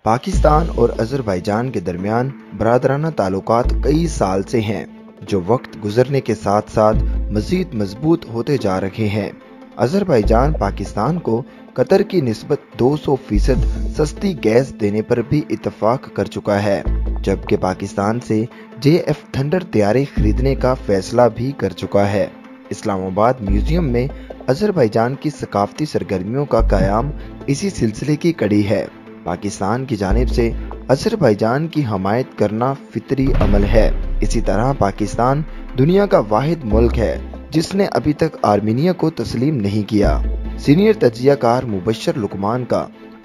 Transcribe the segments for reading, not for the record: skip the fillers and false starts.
पाकिस्तान और अजरबैजान के दरमियान बरादराना ताल्लुकात कई साल से हैं, जो वक्त गुजरने के साथ साथ मजीद मजबूत होते जा रहे हैं। अजरबैजान पाकिस्तान को कतर की निस्बत 200% सस्ती गैस देने पर भी इत्तफाक कर चुका है, जबकि पाकिस्तान से JF थंडर तैयारे खरीदने का फैसला भी कर चुका है। इस्लामाबाद म्यूजियम में अजरबैजान की सकाफती सरगर्मियों का क़याम इसी सिलसिले की कड़ी है। पाकिस्तान की जानिब से अजरबैजान की हमायत करना फितरी अमल है। इसी तरह पाकिस्तान दुनिया का वाहिद मुल्क है जिसने अभी तक आर्मीनिया को तस्लीम नहीं किया। सीनियर तज्जियाकार मुबश्शिर लुकमान का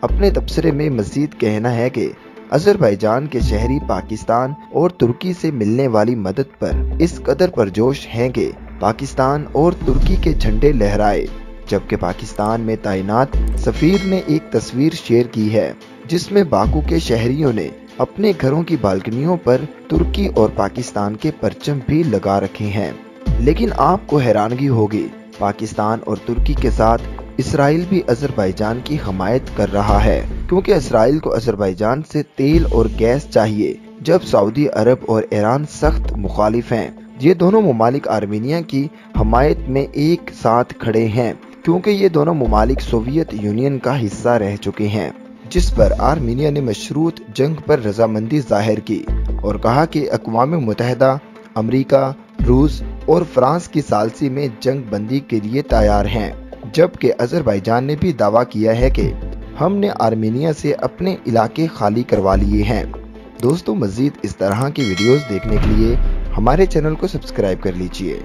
अपने तबसरे में मजीद कहना है कि अजरबैजान के शहरी पाकिस्तान और तुर्की से मिलने वाली मदद पर इस कदर परजोश हैं कि पाकिस्तान और तुर्की के झंडे लहराए, जबकि पाकिस्तान में तैनात सफीर ने एक तस्वीर शेयर की है जिसमें बाकू के शहरियों ने अपने घरों की बालकनियों पर तुर्की और पाकिस्तान के परचम भी लगा रखे हैं। लेकिन आपको हैरानगी होगी, पाकिस्तान और तुर्की के साथ इसराइल भी अजरबैजान की हमायत कर रहा है, क्योंकि इसराइल को अजरबैजान से तेल और गैस चाहिए, जब सऊदी अरब और ईरान सख्त मुखालिफ हैं। ये दोनों ममालिक आर्मीनिया की हमायत में एक साथ खड़े हैं, क्योंकि ये दोनों ममालिक सोवियत यूनियन का हिस्सा रह चुके हैं, जिस पर आर्मीनिया ने मशरूत जंग पर रजामंदी जाहिर की और कहा कि अक़वाम मुत्तहिदा, अमरीका, रूस और फ्रांस की सालसी में जंग बंदी के लिए तैयार हैं। जबकि अजरबैजान ने भी दावा किया है कि हमने आर्मीनिया से अपने इलाके खाली करवा लिए हैं। दोस्तों, मजीद इस तरह की वीडियोस देखने के लिए हमारे चैनल को सब्सक्राइब कर लीजिए।